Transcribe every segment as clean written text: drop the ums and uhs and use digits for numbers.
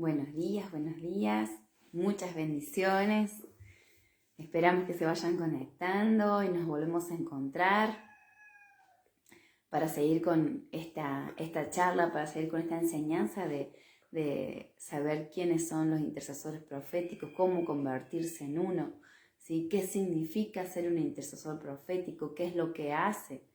Buenos días, muchas bendiciones. Esperamos que se vayan conectando y nos volvemos a encontrar para seguir con esta charla, para seguir con esta enseñanza de saber quiénes son los intercesores proféticos, cómo convertirse en uno, ¿sí? ¿Qué significa ser un intercesor profético? ¿Qué es lo que hace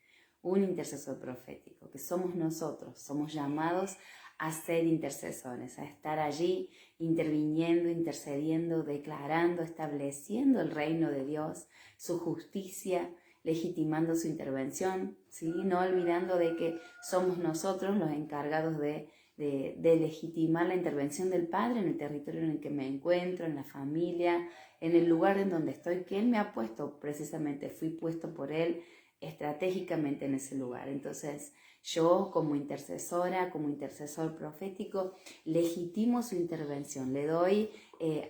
un intercesor profético? Que somos nosotros, somos llamados a ser intercesores, a estar allí interviniendo, intercediendo, declarando, estableciendo el reino de Dios, su justicia, legitimando su intervención, ¿sí? No olvidando de que somos nosotros los encargados de legitimar la intervención del Padre en el territorio en el que me encuentro, en la familia, en el lugar en donde estoy, que Él me ha puesto precisamente, fui puesto por Él estratégicamente en ese lugar. Entonces, yo como intercesora, como intercesor profético, legitimo su intervención, le doy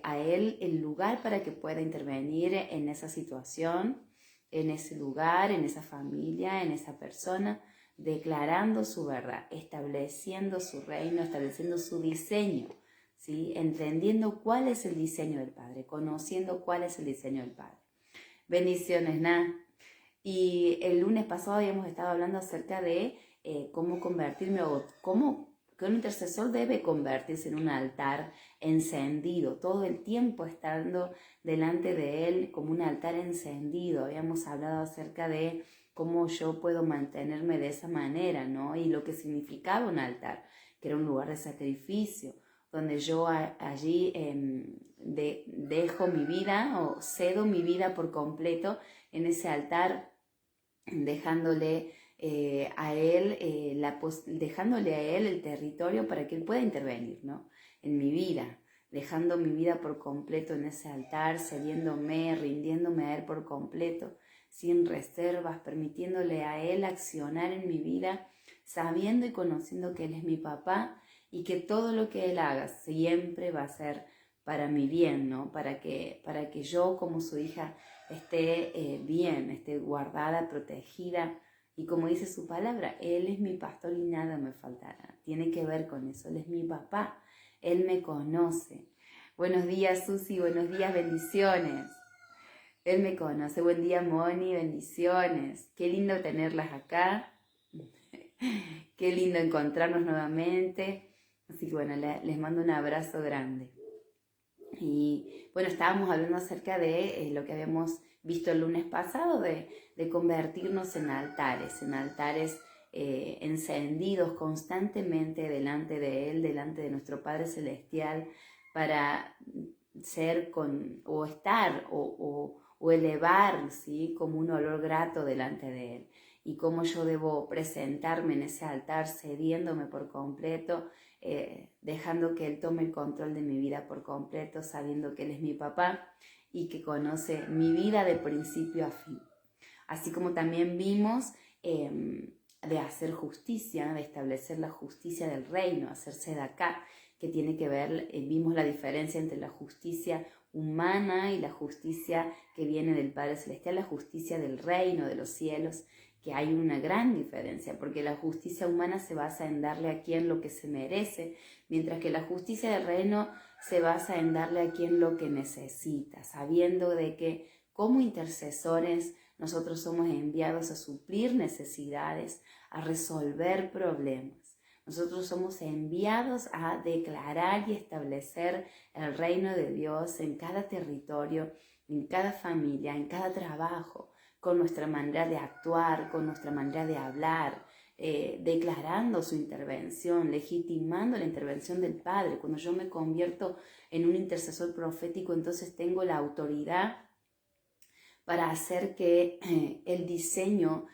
a Él el lugar para que pueda intervenir en esa situación, en ese lugar, en esa familia, en esa persona, declarando su verdad, estableciendo su reino, estableciendo su diseño, ¿sí? Entendiendo cuál es el diseño del Padre, conociendo cuál es el diseño del Padre. Bendiciones, Nat. Y el lunes pasado habíamos estado hablando acerca de cómo convertirme o cómo que un intercesor debe convertirse en un altar encendido, todo el tiempo estando delante de Él como un altar encendido. Habíamos hablado acerca de cómo yo puedo mantenerme de esa manera, ¿no? Y lo que significaba un altar, que era un lugar de sacrificio, donde yo allí dejo mi vida o cedo mi vida por completo en ese altar, dejándole a él el territorio para que él pueda intervenir, ¿no? En mi vida, dejando mi vida por completo en ese altar, cediéndome, rindiéndome a él por completo, sin reservas, permitiéndole a él accionar en mi vida, sabiendo y conociendo que él es mi papá y que todo lo que él haga siempre va a ser para mi bien, ¿no? Para que yo como su hija esté bien, esté guardada, protegida. Y como dice su palabra, Él es mi pastor y nada me faltará. Tiene que ver con eso. Él es mi papá. Él me conoce. Buenos días, Susi. Buenos días, bendiciones. Él me conoce. Buen día, Moni. Bendiciones. Qué lindo tenerlas acá. Qué lindo encontrarnos nuevamente. Así que bueno, les mando un abrazo grande. Y bueno, estábamos hablando acerca de lo que habíamos visto el lunes pasado, de convertirnos en altares encendidos constantemente delante de Él, delante de nuestro Padre Celestial, para ser o estar o elevar, ¿sí? Como un olor grato delante de Él. Y cómo yo debo presentarme en ese altar, cediéndome por completo, dejando que Él tome el control de mi vida por completo, sabiendo que Él es mi papá y que conoce mi vida de principio a fin. Así como también vimos de hacer justicia, de establecer la justicia del reino, hacerse de acá, que tiene que ver, vimos la diferencia entre la justicia humana y la justicia que viene del Padre Celestial, la justicia del reino, de los cielos, que hay una gran diferencia, porque la justicia humana se basa en darle a quien lo que se merece, mientras que la justicia del reino se basa en darle a quien lo que necesita, sabiendo de que como intercesores nosotros somos enviados a suplir necesidades, a resolver problemas. Nosotros somos enviados a declarar y establecer el reino de Dios en cada territorio, en cada familia, en cada trabajo, con nuestra manera de actuar, con nuestra manera de hablar, declarando su intervención, legitimando la intervención del Padre. Cuando yo me convierto en un intercesor profético, entonces tengo la autoridad para hacer que el diseño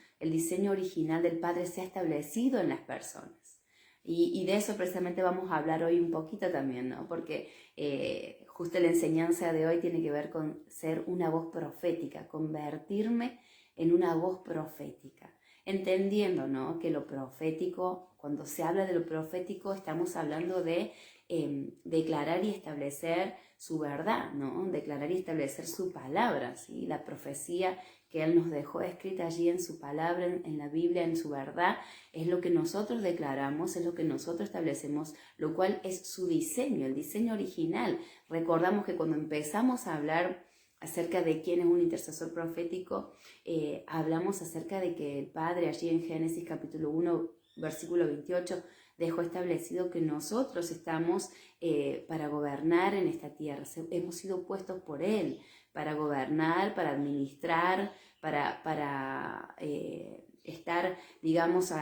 original del Padre sea establecido en las personas. Y de eso precisamente vamos a hablar hoy un poquito también, ¿no? Porque justo la enseñanza de hoy tiene que ver con ser una voz profética, convertirme en una voz profética, entendiendo, ¿no? Que lo profético, Cuando se habla de lo profético estamos hablando de declarar y establecer su verdad, ¿no? Declarar y establecer su palabra, ¿sí? La profecía que Él nos dejó escrita allí en su palabra, en la Biblia, en su verdad, es lo que nosotros declaramos, es lo que nosotros establecemos, lo cual es su diseño, el diseño original. Recordamos que cuando empezamos a hablar acerca de quién es un intercesor profético, hablamos acerca de que el Padre allí en Génesis capítulo 1, versículo 28, dejó establecido que nosotros estamos para gobernar en esta tierra. Hemos sido puestos por Él para gobernar, para administrar, para estar, digamos,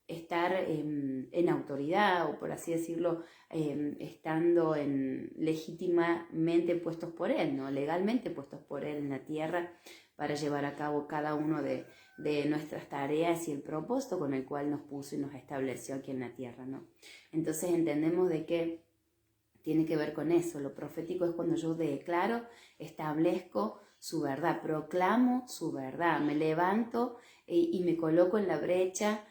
estar en autoridad, o por así decirlo, estando legítimamente puestos por Él, ¿no? Legalmente puestos por Él en la tierra para llevar a cabo cada uno de nuestras tareas y el propósito con el cual nos puso y nos estableció aquí en la tierra, ¿no? Entonces entendemos de que tiene que ver con eso. Lo profético es cuando yo declaro, establezco su verdad, proclamo su verdad, me levanto y me coloco en la brecha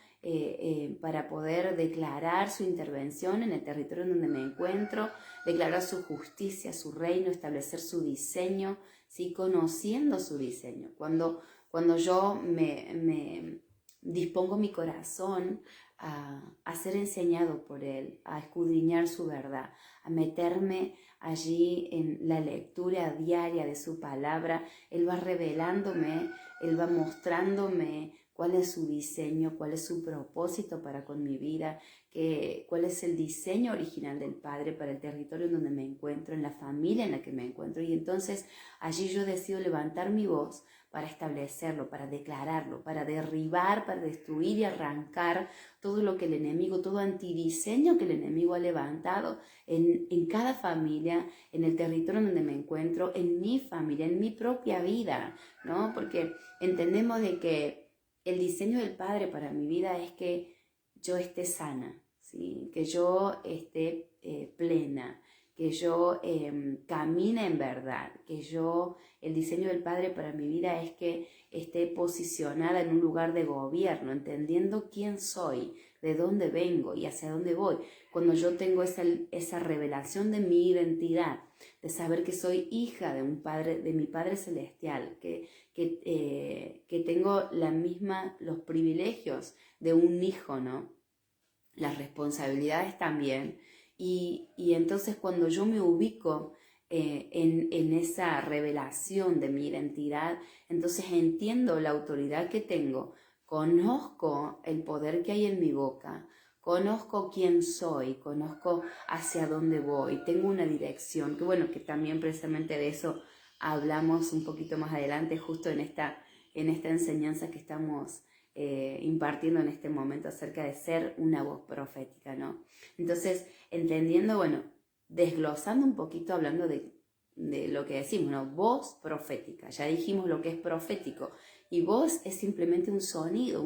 para poder declarar su intervención en el territorio en donde me encuentro, declarar su justicia, su reino, establecer su diseño, ¿sí? Conociendo su diseño. Cuando yo me dispongo mi corazón a ser enseñado por Él, a escudriñar su verdad, a meterme allí en la lectura diaria de su palabra, Él va revelándome, Él va mostrándome cuál es su diseño, cuál es su propósito para con mi vida, cuál es el diseño original del Padre para el territorio en donde me encuentro, en la familia en la que me encuentro. Y entonces allí yo decido levantar mi voz para establecerlo, para declararlo, para derribar, para destruir y arrancar todo lo que el enemigo, todo antidiseño que el enemigo ha levantado en cada familia, en el territorio donde me encuentro, en mi familia, en mi propia vida, ¿no? Porque entendemos de que el diseño del Padre para mi vida es que yo esté sana, ¿sí? Que yo esté plena, que yo camine en verdad, el diseño del Padre para mi vida es que esté posicionada en un lugar de gobierno, entendiendo quién soy, de dónde vengo y hacia dónde voy. Cuando yo tengo esa revelación de mi identidad, de saber que soy hija de mi Padre Celestial, que tengo los privilegios de un hijo, ¿no? Las responsabilidades también. Y entonces cuando yo me ubico en esa revelación de mi identidad, entonces entiendo la autoridad que tengo, conozco el poder que hay en mi boca, conozco quién soy, conozco hacia dónde voy, tengo una dirección, que también precisamente de eso hablamos un poquito más adelante, justo en esta enseñanza que estamos impartiendo en este momento acerca de ser una voz profética, ¿no? Entonces, entendiendo, desglosando un poquito, hablando de lo que decimos, ¿no? Voz profética, ya dijimos lo que es profético, y voz es simplemente un sonido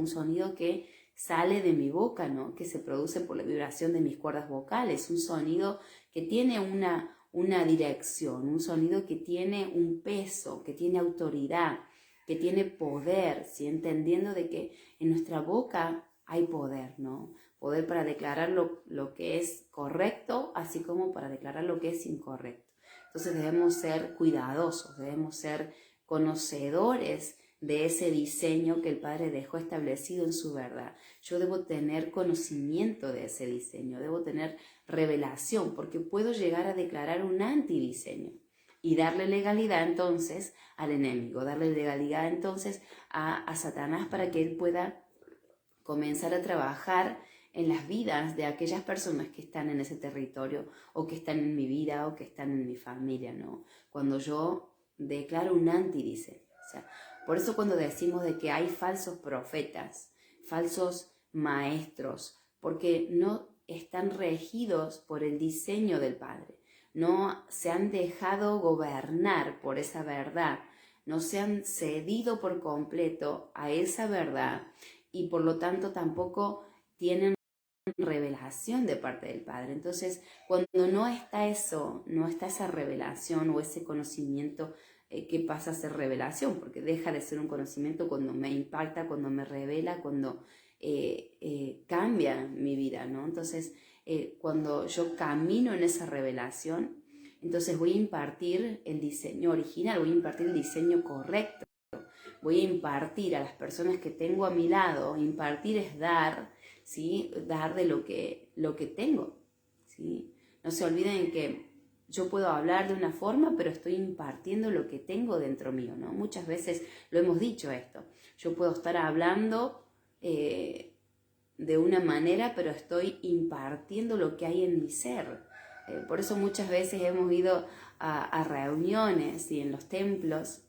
que sale de mi boca, ¿no? Que se produce por la vibración de mis cuerdas vocales, un sonido que tiene una dirección, un sonido que tiene un peso, que tiene autoridad, que tiene poder, ¿sí? Entendiendo de que en nuestra boca hay poder, ¿no? Poder para declarar lo que es correcto, así como para declarar lo que es incorrecto. Entonces debemos ser cuidadosos, debemos ser conocedores de ese diseño que el Padre dejó establecido en su verdad. Yo debo tener conocimiento de ese diseño, debo tener revelación, porque puedo llegar a declarar un antidiseño y darle legalidad entonces al enemigo, darle legalidad entonces a Satanás para que él pueda comenzar a trabajar en las vidas de aquellas personas que están en ese territorio o que están en mi vida o que están en mi familia, ¿no? Cuando yo declaro un antidiseño. O sea, por eso cuando decimos de que hay falsos profetas, falsos maestros, porque no están regidos por el diseño del Padre, no se han dejado gobernar por esa verdad, no se han cedido por completo a esa verdad y por lo tanto tampoco tienen revelación de parte del Padre. Entonces, cuando no está esa revelación o ese conocimiento que pasa a ser revelación, porque deja de ser un conocimiento cuando me impacta, cuando me revela, cuando cambia mi vida, ¿no? Entonces, cuando yo camino en esa revelación, entonces voy a impartir el diseño original, voy a impartir el diseño correcto, voy a impartir a las personas que tengo a mi lado. Impartir es dar, ¿sí? Dar de lo que tengo, ¿sí? No se olviden que yo puedo hablar de una forma, pero estoy impartiendo lo que tengo dentro mío, ¿no? Muchas veces lo hemos dicho esto. Yo puedo estar hablando de una manera, pero estoy impartiendo lo que hay en mi ser. Por eso muchas veces hemos ido a reuniones y en los templos,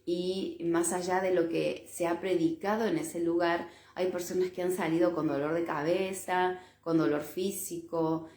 y más allá de lo que se ha predicado en ese lugar, hay personas que han salido con dolor de cabeza, con dolor físico,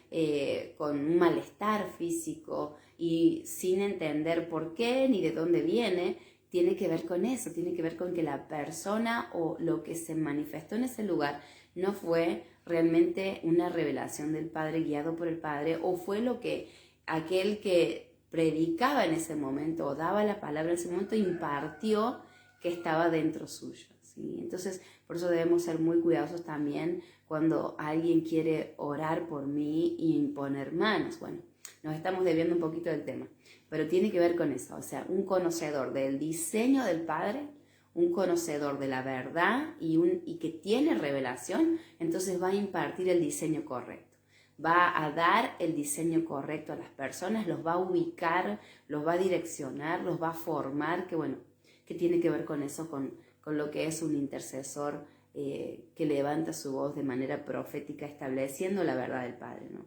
con un malestar físico, y sin entender por qué ni de dónde viene. Tiene que ver con eso, tiene que ver con que la persona o lo que se manifestó en ese lugar no fue realmente una revelación del Padre, guiado por el Padre, o fue lo que aquel que predicaba en ese momento o daba la palabra en ese momento impartió que estaba dentro suyo, ¿sí? Entonces, por eso debemos ser muy cuidadosos también cuando alguien quiere orar por mí y imponer manos. Bueno, nos estamos desviando un poquito del tema, pero tiene que ver con eso, o sea, un conocedor del diseño del Padre, un conocedor de la verdad y que tiene revelación, entonces va a impartir el diseño correcto. Va a dar el diseño correcto a las personas, los va a ubicar, los va a direccionar, los va a formar, que tiene que ver con eso, con lo que es un intercesor que levanta su voz de manera profética, estableciendo la verdad del Padre, ¿no?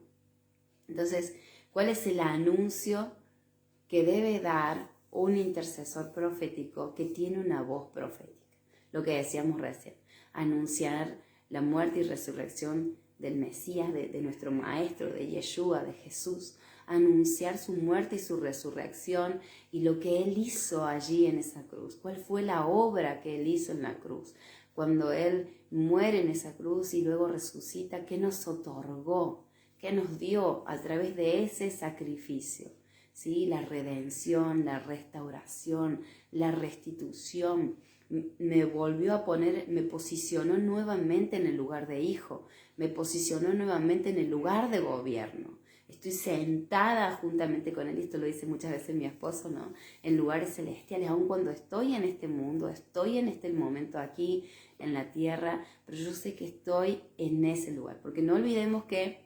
Entonces, ¿cuál es el anuncio que debe dar un intercesor profético que tiene una voz profética? Lo que decíamos recién, anunciar la muerte y resurrección del Mesías, de nuestro Maestro, de Yeshua, de Jesús, anunciar su muerte y su resurrección y lo que Él hizo allí en esa cruz. ¿Cuál fue la obra que Él hizo en la cruz? Cuando Él muere en esa cruz y luego resucita, ¿qué nos otorgó? ¿Qué nos dio a través de ese sacrificio? ¿Sí? La redención, la restauración, la restitución. Me volvió a poner, me posicionó nuevamente en el lugar de hijo, me posicionó nuevamente en el lugar de gobierno. Estoy sentada juntamente con Él, y esto lo dice muchas veces mi esposo, ¿no? En lugares celestiales, aun cuando estoy en este mundo, estoy en este momento aquí en la tierra, pero yo sé que estoy en ese lugar, porque no olvidemos que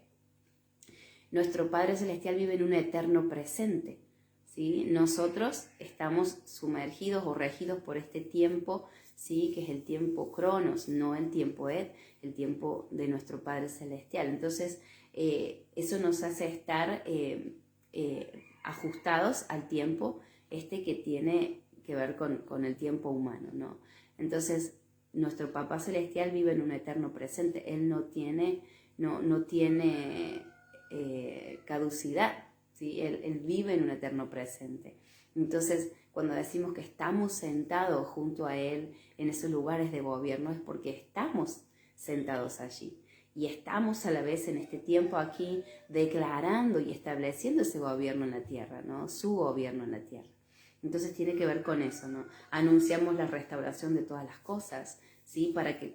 nuestro Padre Celestial vive en un eterno presente, ¿sí? Nosotros estamos sumergidos o regidos por este tiempo, ¿sí? Que es el tiempo Cronos, no el tiempo Ed, el tiempo de nuestro Padre Celestial. Entonces, eso nos hace estar ajustados al tiempo que tiene que ver con el tiempo humano, ¿no? Entonces, nuestro Papá Celestial vive en un eterno presente. Él no tiene caducidad, ¿sí? Él vive en un eterno presente. Entonces, cuando decimos que estamos sentados junto a Él en esos lugares de gobierno, es porque estamos sentados allí. Y estamos a la vez en este tiempo aquí declarando y estableciendo ese gobierno en la tierra, ¿no? Su gobierno en la tierra. Entonces tiene que ver con eso, ¿no? Anunciamos la restauración de todas las cosas, ¿sí? Para que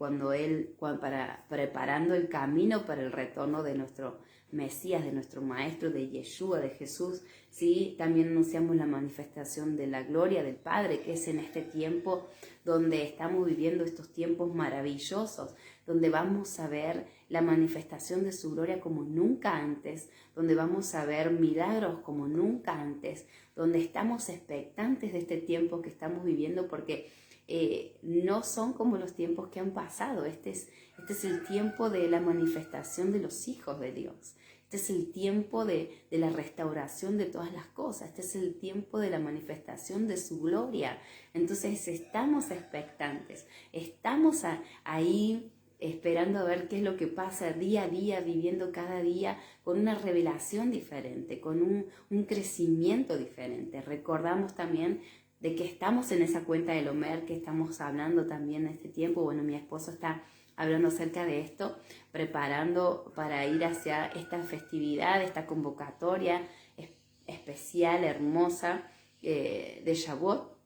preparando el camino para el retorno de nuestro Mesías, de nuestro Maestro, de Yeshua, de Jesús, ¿sí? También anunciamos la manifestación de la gloria del Padre, que es en este tiempo donde estamos viviendo estos tiempos maravillosos, donde vamos a ver la manifestación de su gloria como nunca antes, donde vamos a ver milagros como nunca antes, donde estamos expectantes de este tiempo que estamos viviendo, porque no son como los tiempos que han pasado. Este es el tiempo de la manifestación de los hijos de Dios. Este es el tiempo de la restauración de todas las cosas. Este es el tiempo de la manifestación de su gloria. Entonces estamos expectantes, estamos ahí esperando a ver qué es lo que pasa día a día, viviendo cada día con una revelación diferente, con un crecimiento diferente. Recordamos también de que estamos en esa cuenta del Omer, que estamos hablando también en este tiempo. Bueno, mi esposo está hablando acerca de esto, preparando para ir hacia esta festividad, esta convocatoria especial, hermosa, de Shavuot,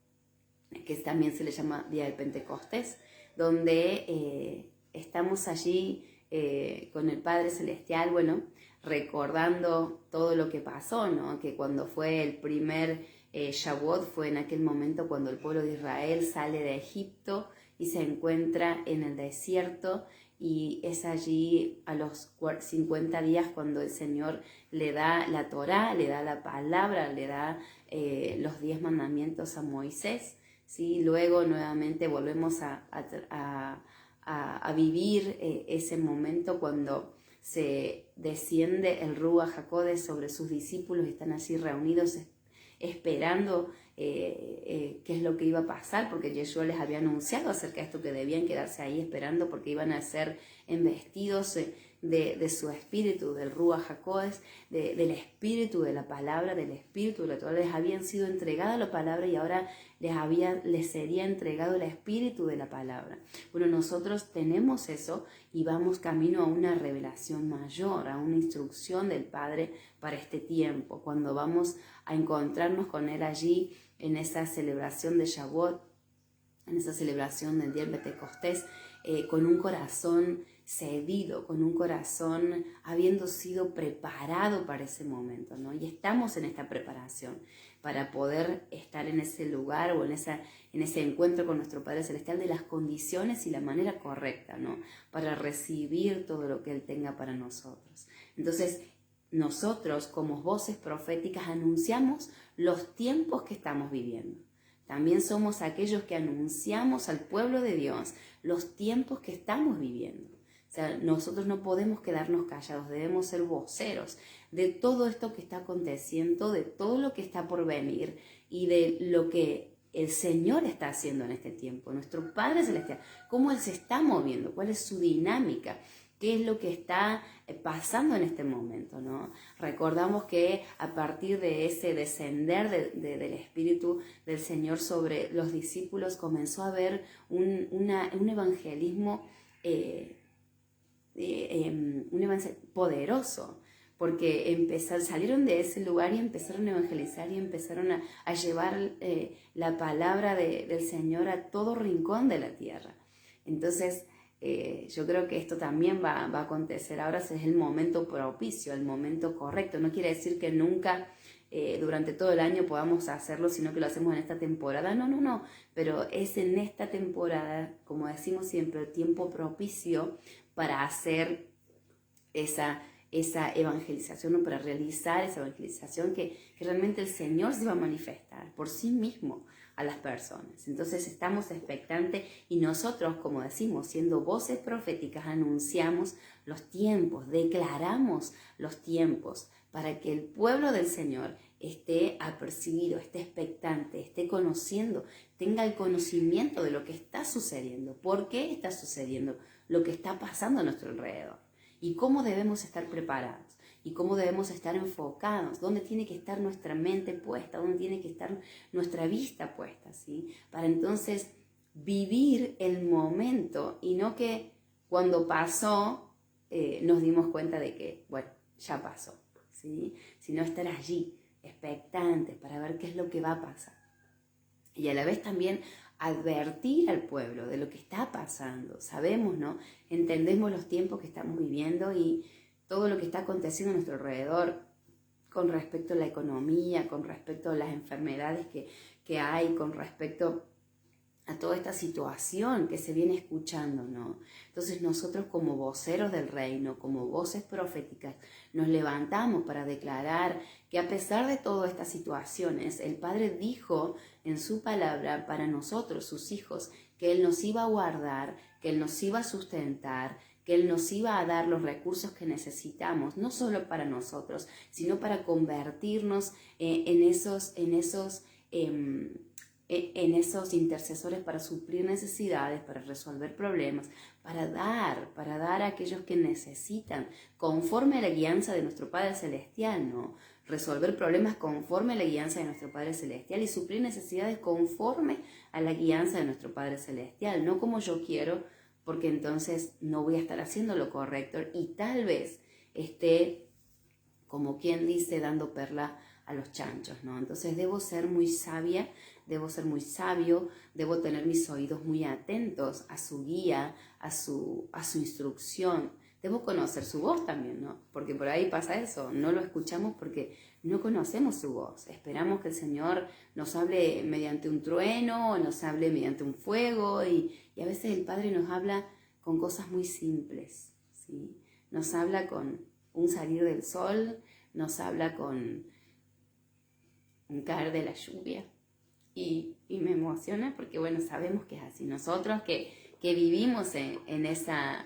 que también se le llama Día del Pentecostés, donde estamos allí con el Padre Celestial, bueno, recordando todo lo que pasó, ¿no? Que cuando fue el primer Shavuot, fue en aquel momento cuando el pueblo de Israel sale de Egipto y se encuentra en el desierto, y es allí a los 50 días cuando el Señor le da la Torá, le da la palabra, le da los 10 mandamientos a Moisés, ¿sí? Luego nuevamente volvemos a vivir ese momento cuando se desciende el Ruach HaKodesh sobre sus discípulos, están así reunidos esperando qué es lo que iba a pasar, porque Yeshua les había anunciado acerca de esto, que debían quedarse ahí esperando porque iban a ser embestidos de su espíritu, del Ruach HaKodesh, del espíritu de la palabra, del espíritu de la Torah. Les habían sido entregada la palabra y ahora les sería entregado el espíritu de la palabra. Bueno, nosotros tenemos eso y vamos camino a una revelación mayor, a una instrucción del Padre para este tiempo, cuando vamos a encontrarnos con Él allí en esa celebración de Shavuot, en esa celebración del día de Pentecostés, con un corazón cedido, con un corazón habiendo sido preparado para ese momento, ¿no? Y estamos en esta preparación para poder estar en ese lugar o en ese encuentro con nuestro Padre Celestial de las condiciones y la manera correcta, ¿no? Para recibir todo lo que Él tenga para nosotros. Entonces, nosotros como voces proféticas anunciamos los tiempos que estamos viviendo. También somos aquellos que anunciamos al pueblo de Dios los tiempos que estamos viviendo. O sea, nosotros no podemos quedarnos callados, debemos ser voceros de todo esto que está aconteciendo, de todo lo que está por venir y de lo que el Señor está haciendo en este tiempo, nuestro Padre Celestial, cómo Él se está moviendo, cuál es su dinámica, qué es lo que está pasando en este momento, ¿no? Recordamos que a partir de ese descender del Espíritu del Señor sobre los discípulos comenzó a haber un evangelismo poderoso, porque salieron de ese lugar y empezaron a evangelizar y empezaron a llevar la palabra del Señor a todo rincón de la tierra. Entonces, yo creo que esto también va a acontecer. Ahora es el momento propicio, el momento correcto. No quiere decir que nunca durante todo el año podamos hacerlo, sino que lo hacemos en esta temporada. No. Pero es en esta temporada, como decimos siempre, el tiempo propicio para hacer esa evangelización, o para realizar esa evangelización que realmente el Señor se va a manifestar por sí mismo a las personas. Entonces estamos expectantes y nosotros, como decimos, siendo voces proféticas, anunciamos los tiempos, declaramos los tiempos para que el pueblo del Señor esté apercibido, esté expectante, esté conociendo, tenga el conocimiento de lo que está sucediendo, por qué está sucediendo, lo que está pasando a nuestro alrededor y cómo debemos estar preparados y cómo debemos estar enfocados, dónde tiene que estar nuestra mente puesta, dónde tiene que estar nuestra vista puesta, ¿sí? Para entonces vivir el momento y no que cuando pasó nos dimos cuenta de que, bueno, ya pasó, ¿sí? Sino estar allí, expectantes para ver qué es lo que va a pasar. Y a la vez también advertir al pueblo de lo que está pasando. Sabemos, ¿no? Entendemos los tiempos que estamos viviendo y todo lo que está aconteciendo a nuestro alrededor con respecto a la economía, con respecto a las enfermedades que hay, con respecto a toda esta situación que se viene escuchando, ¿no? Entonces nosotros como voceros del reino, como voces proféticas, nos levantamos para declarar que a pesar de todas estas situaciones, el Padre dijo en su palabra para nosotros, sus hijos, que Él nos iba a guardar, que Él nos iba a sustentar, que Él nos iba a dar los recursos que necesitamos, no solo para nosotros, sino para convertirnos en esos intercesores para suplir necesidades, para resolver problemas, para dar a aquellos que necesitan, conforme a la guianza de nuestro Padre Celestial, ¿no? Resolver problemas conforme a la guianza de nuestro Padre Celestial y suplir necesidades conforme a la guianza de nuestro Padre Celestial, no como yo quiero, porque entonces no voy a estar haciendo lo correcto y tal vez esté, como quien dice, dando perla a los chanchos, ¿no? Entonces debo ser muy sabia, debo ser muy sabio, debo tener mis oídos muy atentos a su guía, a su instrucción. Debo conocer su voz también, ¿no? Porque por ahí pasa eso, no lo escuchamos porque no conocemos su voz. Esperamos que el Señor nos hable mediante un trueno o nos hable mediante un fuego y a veces el Padre nos habla con cosas muy simples, ¿sí? Nos habla con un salir del sol, nos habla con un caer de la lluvia y me emociona porque, bueno, sabemos que es así. Nosotros que vivimos en esas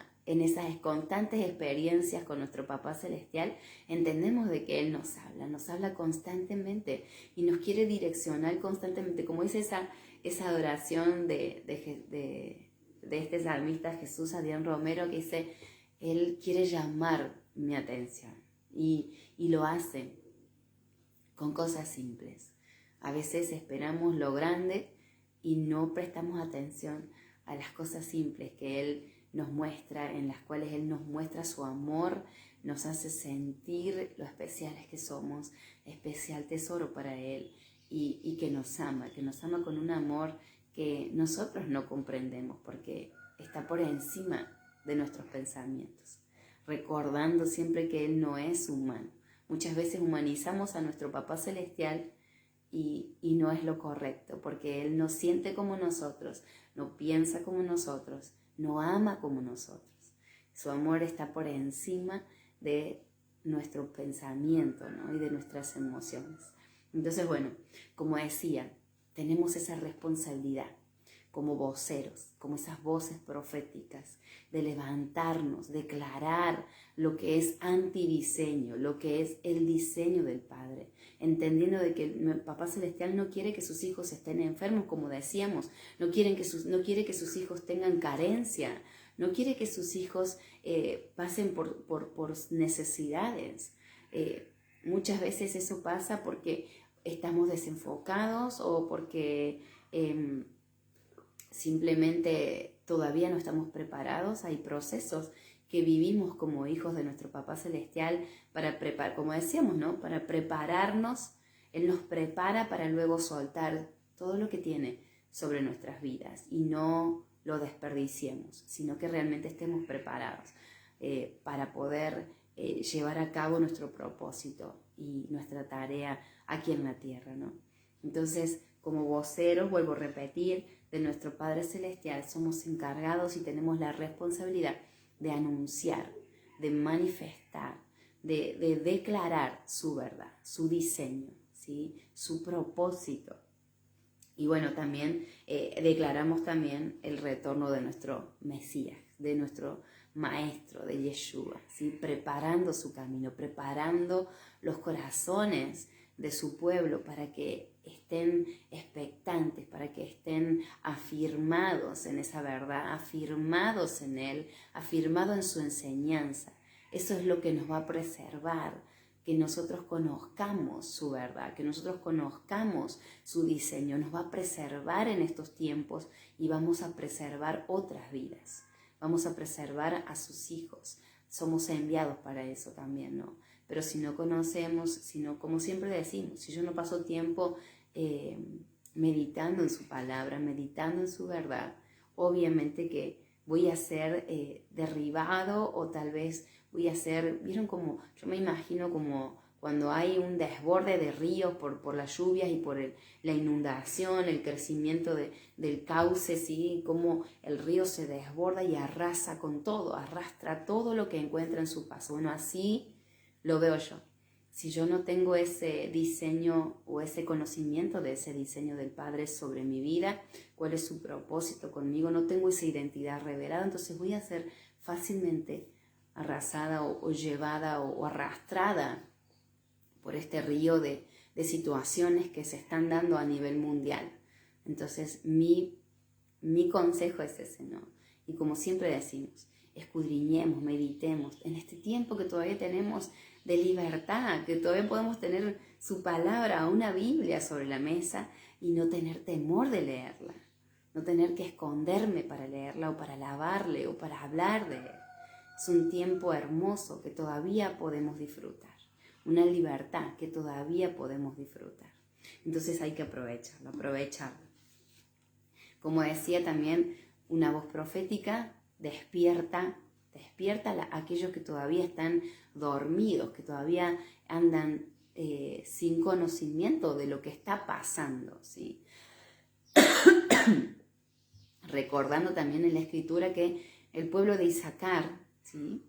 constantes experiencias con nuestro Papá Celestial, entendemos de que Él nos habla constantemente y nos quiere direccionar constantemente, como dice esa adoración de este salmista Jesús Adrián Romero, que dice, Él quiere llamar mi atención y lo hace con cosas simples. A veces esperamos lo grande y no prestamos atención a las cosas simples que Él nos muestra, en las cuales Él nos muestra su amor, nos hace sentir lo especiales que somos, especial tesoro para Él y que nos ama con un amor que nosotros no comprendemos porque está por encima de nuestros pensamientos, recordando siempre que Él no es humano. Muchas veces humanizamos a nuestro Papá Celestial y no es lo correcto, porque Él no siente como nosotros, no piensa como nosotros, no ama como nosotros. Su amor está por encima de nuestro pensamiento, ¿no? Y de nuestras emociones. Entonces, bueno, como decía, tenemos esa responsabilidad como voceros, como esas voces proféticas, de levantarnos, declarar lo que es antidiseño, lo que es el diseño del Padre, entendiendo de que el Papá Celestial no quiere que sus hijos estén enfermos, como decíamos, no quiere que sus hijos tengan carencia, no quiere que sus hijos pasen por necesidades. Muchas veces eso pasa porque estamos desenfocados o porque simplemente todavía no estamos preparados. Hay procesos que vivimos como hijos de nuestro Papá Celestial para preparar, como decíamos, ¿no? Para prepararnos. Él nos prepara para luego soltar todo lo que tiene sobre nuestras vidas y no lo desperdiciemos, sino que realmente estemos preparados para poder llevar a cabo nuestro propósito y nuestra tarea aquí en la tierra, ¿no? Entonces, como voceros, vuelvo a repetir, de nuestro Padre Celestial, somos encargados y tenemos la responsabilidad de anunciar, de manifestar, de declarar su verdad, su diseño, ¿sí? Su propósito. Y bueno, también declaramos también el retorno de nuestro Mesías, de nuestro Maestro, de Yeshua, ¿sí? Preparando su camino, preparando los corazones de su pueblo para que estén expectantes, para que estén afirmados en esa verdad, afirmados en Él, afirmados en su enseñanza. Eso es lo que nos va a preservar, que nosotros conozcamos su verdad, que nosotros conozcamos su diseño, nos va a preservar en estos tiempos y vamos a preservar otras vidas, vamos a preservar a sus hijos. Somos enviados para eso también, ¿no? Pero si no conocemos, como siempre decimos, si yo no paso tiempo meditando en su palabra, meditando en su verdad, obviamente que voy a ser derribado o tal vez voy a ser, ¿vieron? Como yo me imagino como cuando hay un desborde de ríos por las lluvias y por la inundación, el crecimiento del cauce, ¿sí? Como el río se desborda y arrasa con todo, arrastra todo lo que encuentra en su paso. Bueno, así lo veo yo. Si yo no tengo ese diseño o ese conocimiento de ese diseño del Padre sobre mi vida, cuál es su propósito conmigo, no tengo esa identidad revelada, entonces voy a ser fácilmente arrasada o llevada o arrastrada por este río de situaciones que se están dando a nivel mundial. Entonces mi consejo es ese, ¿no? Y como siempre decimos, escudriñemos, meditemos en este tiempo que todavía tenemos de libertad, que todavía podemos tener su palabra, una Biblia sobre la mesa y no tener temor de leerla, no tener que esconderme para leerla o para alabarle o para hablar de él. Es un tiempo hermoso que todavía podemos disfrutar. una libertad que todavía podemos disfrutar. Entonces hay que aprovecharlo. Como decía también, una voz profética despierta a aquellos que todavía están dormidos, que todavía andan sin conocimiento de lo que está pasando, ¿sí? Recordando también en la escritura que el pueblo de Isaacar, ¿sí?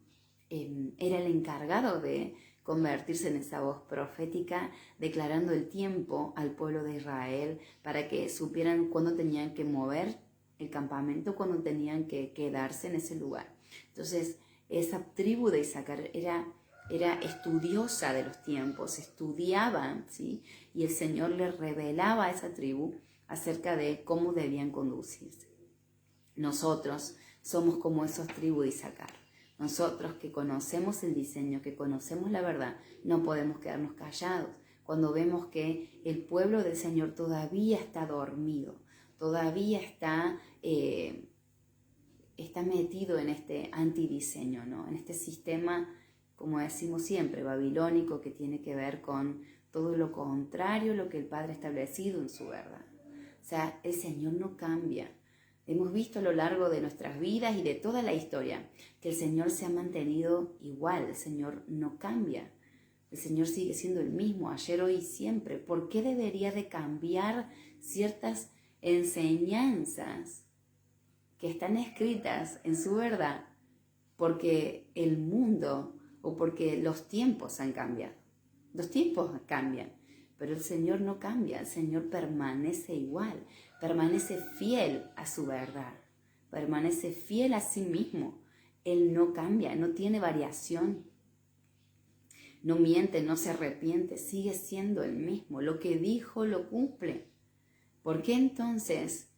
Era el encargado de convertirse en esa voz profética, declarando el tiempo al pueblo de Israel para que supieran cuándo tenían que mover el campamento, cuándo tenían que quedarse en ese lugar. Entonces, esa tribu de Isaacar era estudiosa de los tiempos, estudiaba, ¿sí? Y el Señor le revelaba a esa tribu acerca de cómo debían conducirse. Nosotros somos como esos tribus de Isaacar. Nosotros que conocemos el diseño, que conocemos la verdad, no podemos quedarnos callados cuando vemos que el pueblo del Señor todavía está dormido, todavía está metido en este antidiseño, ¿no? En este sistema, como decimos siempre, babilónico, que tiene que ver con todo lo contrario a lo que el Padre ha establecido en su verdad. O sea, el Señor no cambia. Hemos visto a lo largo de nuestras vidas y de toda la historia que el Señor se ha mantenido igual, el Señor no cambia. El Señor sigue siendo el mismo, ayer, hoy y siempre. ¿Por qué debería de cambiar ciertas enseñanzas que están escritas en su verdad? Porque el mundo o porque los tiempos han cambiado. Los tiempos cambian, pero el Señor no cambia, el Señor permanece igual, permanece fiel a su verdad, permanece fiel a sí mismo. Él no cambia, no tiene variación, no miente, no se arrepiente, sigue siendo el mismo. Lo que dijo lo cumple. ¿Por qué entonces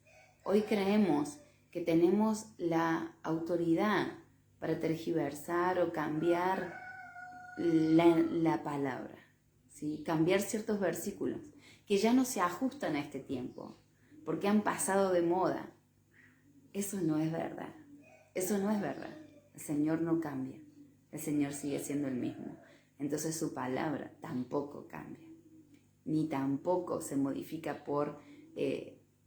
hoy creemos que tenemos la autoridad para tergiversar o cambiar la palabra? ¿Sí? Cambiar ciertos versículos que ya no se ajustan a este tiempo porque han pasado de moda. Eso no es verdad. Eso no es verdad. El Señor no cambia. El Señor sigue siendo el mismo. Entonces su palabra tampoco cambia. Ni tampoco se modifica por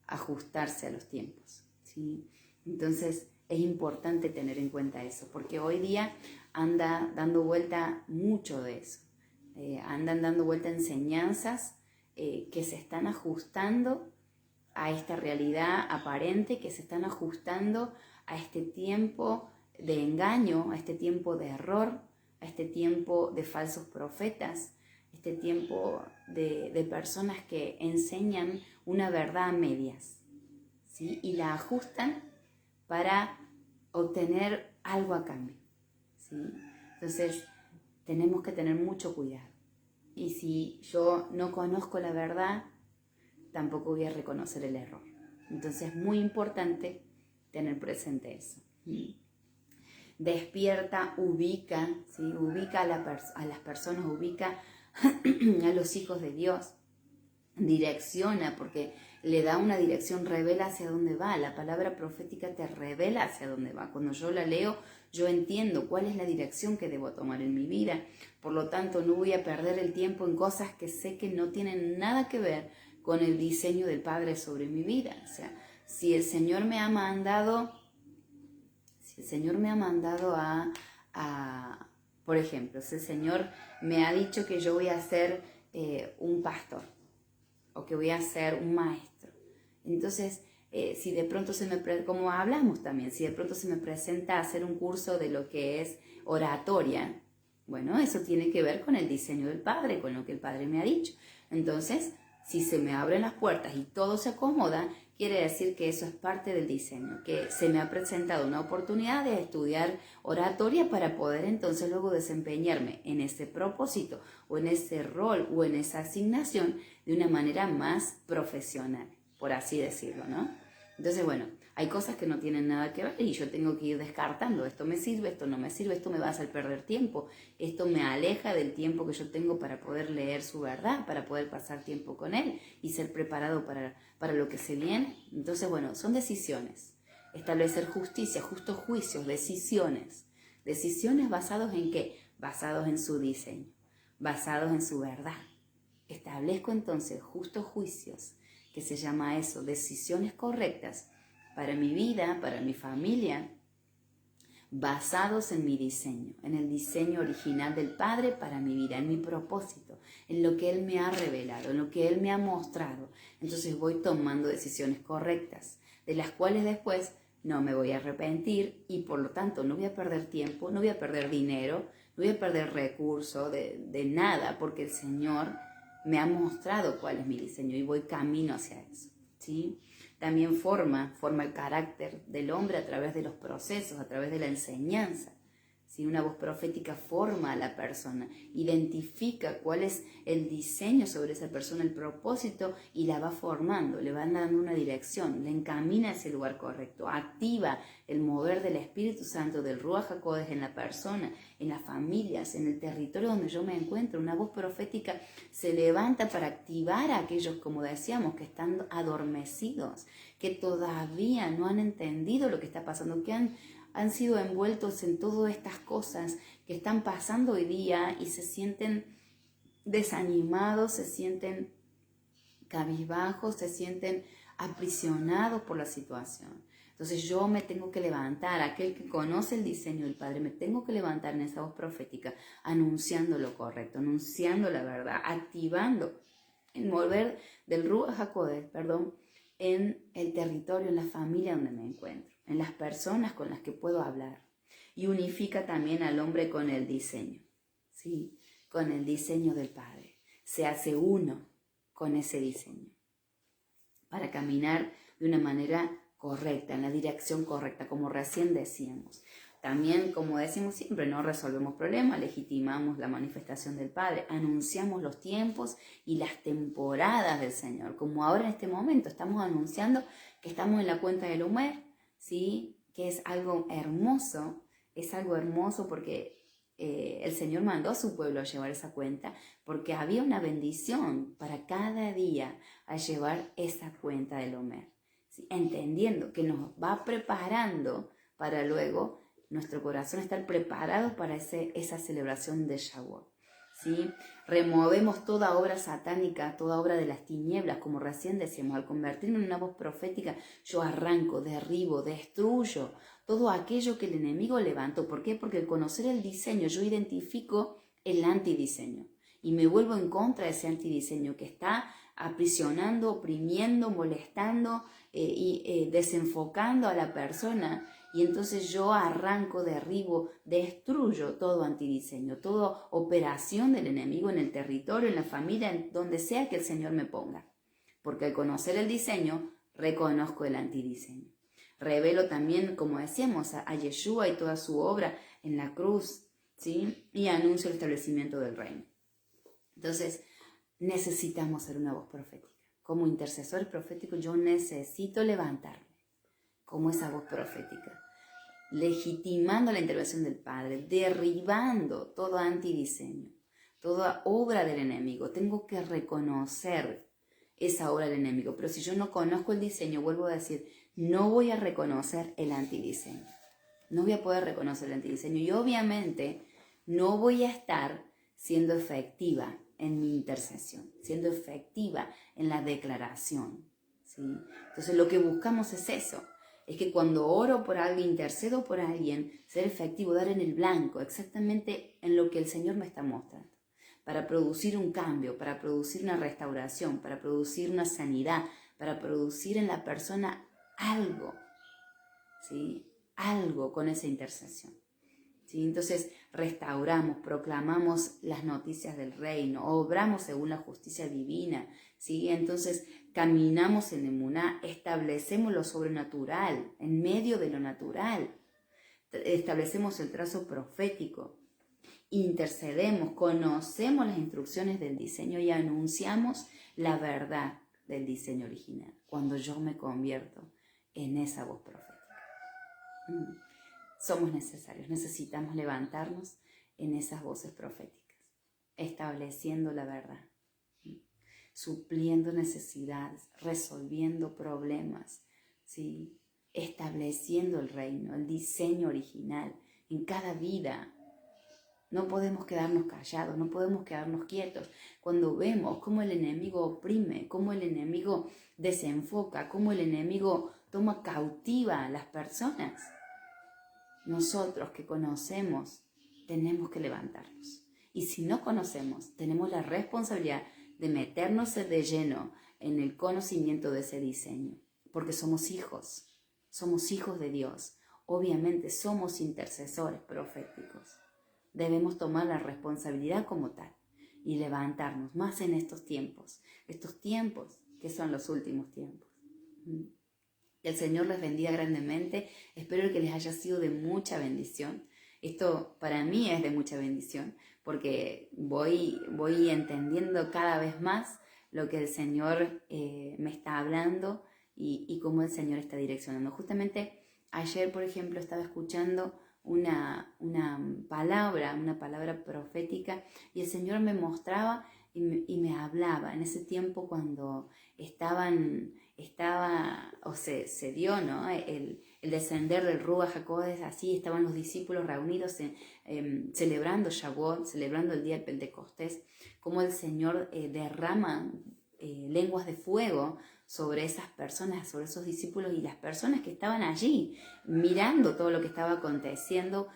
ajustarse a los tiempos, ¿sí? Entonces es importante tener en cuenta eso, porque hoy día anda dando vuelta mucho de eso. Andan dando vuelta enseñanzas que se están ajustando a esta realidad aparente, que se están ajustando a este tiempo de engaño, a este tiempo de error, a este tiempo de falsos profetas, este tiempo de personas que enseñan una verdad a medias, ¿sí? Y la ajustan para obtener algo a cambio, ¿sí? Entonces tenemos que tener mucho cuidado. Y si yo no conozco la verdad, tampoco voy a reconocer el error. Entonces es muy importante tener presente eso. Despierta, ubica, ¿sí? Ubica a las personas, ubica a los hijos de Dios, direcciona, porque le da una dirección, revela hacia dónde va. La palabra profética te revela hacia dónde va. Cuando yo la leo, yo entiendo cuál es la dirección que debo tomar en mi vida. Por lo tanto, no voy a perder el tiempo en cosas que sé que no tienen nada que ver con el diseño del Padre sobre mi vida. O sea, si el Señor me ha mandado, por ejemplo, si el Señor me ha dicho que yo voy a ser un pastor o que voy a ser un maestro, entonces si de pronto como hablamos también, si de pronto se me presenta hacer un curso de lo que es oratoria, bueno, eso tiene que ver con el diseño del Padre, con lo que el Padre me ha dicho. Entonces, si se me abren las puertas y todo se acomoda, quiere decir que eso es parte del diseño, que se me ha presentado una oportunidad de estudiar oratoria para poder entonces luego desempeñarme en ese propósito o en ese rol o en esa asignación de una manera más profesional, por así decirlo, ¿no? Entonces, bueno, hay cosas que no tienen nada que ver y yo tengo que ir descartando. Esto me sirve, esto no me sirve, esto me va a hacer perder tiempo, esto me aleja del tiempo que yo tengo para poder leer su verdad, para poder pasar tiempo con Él y ser preparado para lo que se viene. Entonces, bueno, son decisiones. Establecer justicia, justos juicios, decisiones. ¿Decisiones basados en qué? Basados en su diseño. basados en su verdad. Establezco entonces justos juicios, que se llama eso, decisiones correctas para mi vida, para mi familia, basados en mi diseño, en el diseño original del Padre para mi vida, en mi propósito, en lo que Él me ha revelado, en lo que Él me ha mostrado. Entonces voy tomando decisiones correctas, de las cuales después no me voy a arrepentir y por lo tanto no voy a perder tiempo, no voy a perder dinero, no voy a perder recursos de nada, porque el Señor me ha mostrado cuál es mi diseño y voy camino hacia eso, ¿sí? También forma el carácter del hombre a través de los procesos, a través de la enseñanza. Si una voz profética forma a la persona, identifica cuál es el diseño sobre esa persona, el propósito, y la va formando, le va dando una dirección, le encamina a ese lugar correcto, activa el mover del Espíritu Santo, del Ruach HaKodesh en la persona, en las familias, en el territorio donde yo me encuentro. Una voz profética se levanta para activar a aquellos, como decíamos, que están adormecidos, que todavía no han entendido lo que está pasando, que han sido envueltos en todas estas cosas que están pasando hoy día y se sienten desanimados, se sienten cabizbajos, se sienten aprisionados por la situación. Entonces yo me tengo que levantar, aquel que conoce el diseño del Padre, me tengo que levantar en esa voz profética, anunciando lo correcto, anunciando la verdad, activando el mover del Ruach HaKodesh, en el territorio, en la familia donde me encuentro, en las personas con las que puedo hablar. Y unifica también al hombre con el diseño, ¿sí? Con el diseño del Padre. Se hace uno con ese diseño para caminar de una manera correcta, en la dirección correcta, como recién decíamos. También, como decimos siempre, no resolvemos problemas, legitimamos la manifestación del Padre, anunciamos los tiempos y las temporadas del Señor, como ahora en este momento estamos anunciando que estamos en la cuenta del Omer, ¿sí? Que es algo hermoso porque el Señor mandó a su pueblo a llevar esa cuenta, porque había una bendición para cada día a llevar esa cuenta del Omer, ¿sí? Entendiendo que nos va preparando para luego nuestro corazón estar preparado para esa celebración de Shavuot, ¿sí? Removemos toda obra satánica, toda obra de las tinieblas, como recién decíamos. Al convertirme en una voz profética, yo arranco, derribo, destruyo todo aquello que el enemigo levantó. ¿Por qué? Porque al conocer el diseño, yo identifico el antidiseño y me vuelvo en contra de ese antidiseño que está aprisionando, oprimiendo, molestando y desenfocando a la persona. Y entonces yo arranco, derribo, destruyo todo antidiseño, toda operación del enemigo en el territorio, en la familia, en donde sea que el Señor me ponga. Porque al conocer el diseño, reconozco el antidiseño. Revelo también, como decíamos, a Yeshua y toda su obra en la cruz, ¿sí? Y anuncio el establecimiento del reino. Entonces, necesitamos ser una voz profética. Como intercesor profético, yo necesito levantarme como esa voz profética, legitimando la intervención del Padre, derribando todo antidiseño, toda obra del enemigo. Tengo que reconocer esa obra del enemigo, pero si yo no conozco el diseño, vuelvo a decir, no voy a reconocer el antidiseño, no voy a poder reconocer el antidiseño y obviamente no voy a estar siendo efectiva en mi intercesión, siendo efectiva en la declaración, ¿sí? Entonces lo que buscamos es eso. Es que cuando oro por alguien, intercedo por alguien, ser efectivo, dar en el blanco, exactamente en lo que el Señor me está mostrando, para producir un cambio, para producir una restauración, para producir una sanidad, para producir en la persona algo, ¿sí? Algo con esa intercesión, ¿sí? Entonces restauramos, proclamamos las noticias del reino, obramos según la justicia divina, ¿sí? Entonces caminamos en emuná, establecemos lo sobrenatural en medio de lo natural, establecemos el trazo profético, intercedemos, conocemos las instrucciones del diseño y anunciamos la verdad del diseño original, cuando yo me convierto en esa voz profética. Somos necesarios, necesitamos levantarnos en esas voces proféticas, estableciendo la verdad, supliendo necesidades, resolviendo problemas, ¿sí? Estableciendo el reino, el diseño original en cada vida, No podemos quedarnos callados, no podemos quedarnos quietos. Cuando vemos cómo el enemigo oprime, cómo el enemigo desenfoca, cómo el enemigo toma cautiva a las personas, nosotros que conocemos tenemos que levantarnos. Y si no conocemos, tenemos la responsabilidad de meternos de lleno en el conocimiento de ese diseño, porque somos hijos de Dios. Obviamente somos intercesores proféticos. Debemos tomar la responsabilidad como tal y levantarnos más en estos tiempos que son los últimos tiempos. Que el Señor les bendiga grandemente. Espero que les haya sido de mucha bendición. Esto para mí es de mucha bendición porque voy entendiendo cada vez más lo que el Señor me está hablando y cómo el Señor está direccionando. Justamente ayer, por ejemplo, estaba escuchando una palabra profética, y el Señor me mostraba y me hablaba en ese tiempo cuando se dio, ¿no?, el descender del Ruach HaKodesh. Así estaban los discípulos reunidos celebrando Shavuot, celebrando el día del Pentecostés, como el Señor derrama lenguas de fuego sobre esas personas, sobre esos discípulos y las personas que estaban allí mirando todo lo que estaba aconteciendo.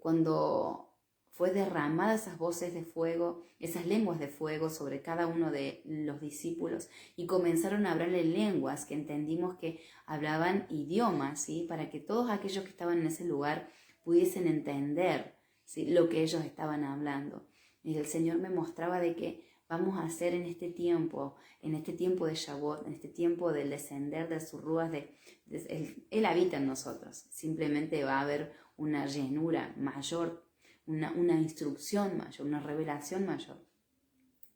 Cuando fue derramada esas voces de fuego, esas lenguas de fuego sobre cada uno de los discípulos, y comenzaron a hablarle lenguas que entendimos que hablaban idiomas, ¿sí?, para que todos aquellos que estaban en ese lugar pudiesen entender, ¿sí?, lo que ellos estaban hablando. Y el Señor me mostraba de que vamos a hacer en este tiempo de Shavuot, en este tiempo del descender de sus ruas, Él habita en nosotros. Simplemente va a haber una llenura mayor, una instrucción mayor, una revelación mayor.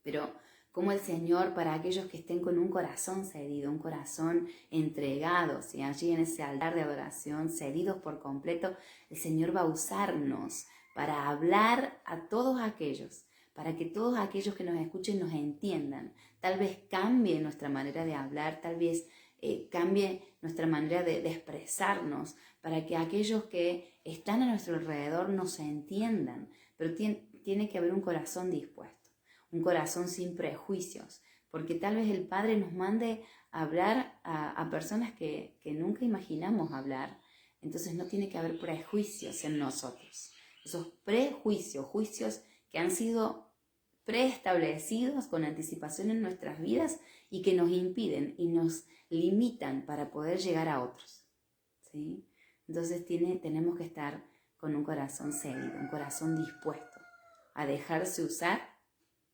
Pero como el Señor, para aquellos que estén con un corazón cedido, un corazón entregado, ¿sí?, allí en ese altar de adoración, cedidos por completo, el Señor va a usarnos para hablar a todos aquellos, para que todos aquellos que nos escuchen nos entiendan. Tal vez cambie nuestra manera de hablar, tal vez cambie nuestra manera de expresarnos, para que aquellos que están a nuestro alrededor nos entiendan. Pero tiene que haber un corazón dispuesto, un corazón sin prejuicios, porque tal vez el Padre nos mande a hablar a personas que nunca imaginamos hablar. Entonces no tiene que haber prejuicios en nosotros. Esos prejuicios, juicios que han sido preestablecidos con anticipación en nuestras vidas y que nos impiden y nos limitan para poder llegar a otros, ¿sí? Entonces tenemos que estar con un corazón cedido, un corazón dispuesto a dejarse usar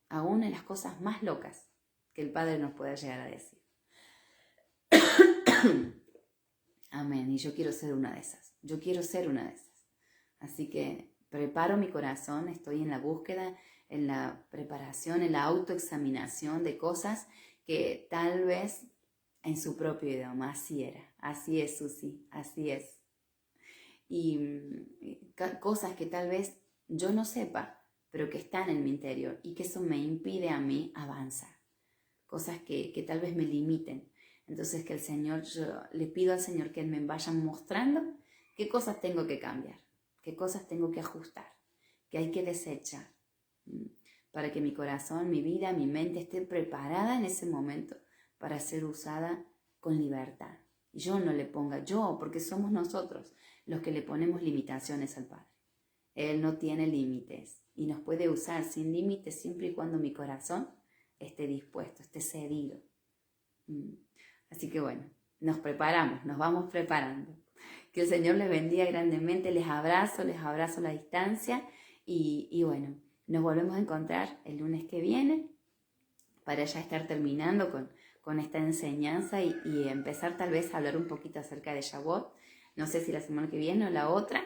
aún en las cosas más locas que el Padre nos pueda llegar a decir. Amén. Y yo quiero ser una de esas. Así que preparo mi corazón, estoy en la búsqueda, en la preparación, en la autoexaminación de cosas que tal vez en su propio idioma, así es, Susi, así es. Y cosas que tal vez yo no sepa, pero que están en mi interior y que eso me impide a mí avanzar. Cosas que tal vez me limiten. Entonces que yo le pido al Señor que Él me vaya mostrando qué cosas tengo que cambiar, qué cosas tengo que ajustar, qué hay que desechar, para que mi corazón, mi vida, mi mente esté preparada en ese momento para ser usada con libertad. Y yo no le ponga porque somos nosotros los que le ponemos limitaciones al Padre. Él no tiene límites y nos puede usar sin límites siempre y cuando mi corazón esté dispuesto, esté cedido. Así que bueno, nos preparamos, nos vamos preparando. Que el Señor les bendiga grandemente, les abrazo a la distancia y bueno, nos volvemos a encontrar el lunes que viene para ya estar terminando con esta enseñanza y empezar tal vez a hablar un poquito acerca de Shavuot. No sé si la semana que viene o la otra,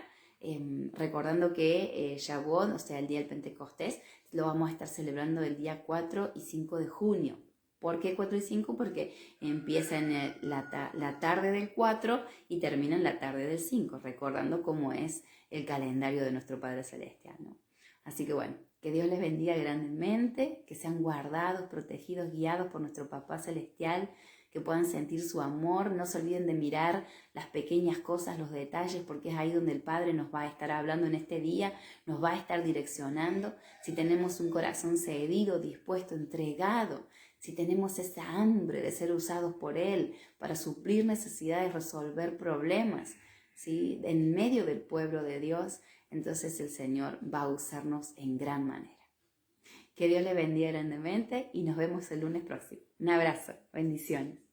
recordando que Shavuot, o sea, el día del Pentecostés, lo vamos a estar celebrando el día 4 y 5 de junio. ¿Por qué 4 y 5? Porque empieza en la tarde del 4 y termina en la tarde del 5, recordando cómo es el calendario de nuestro Padre Celestial, ¿no? Así que bueno, que Dios les bendiga grandemente, que sean guardados, protegidos, guiados por nuestro Papá Celestial, que puedan sentir su amor. No se olviden de mirar las pequeñas cosas, los detalles, porque es ahí donde el Padre nos va a estar hablando en este día, nos va a estar direccionando. Si tenemos un corazón cedido, dispuesto, entregado, si tenemos esa hambre de ser usados por Él para suplir necesidades, resolver problemas, ¿sí?, en medio del pueblo de Dios, entonces el Señor va a usarnos en gran manera. Que Dios le bendiga grandemente y nos vemos el lunes próximo. Un abrazo, bendiciones.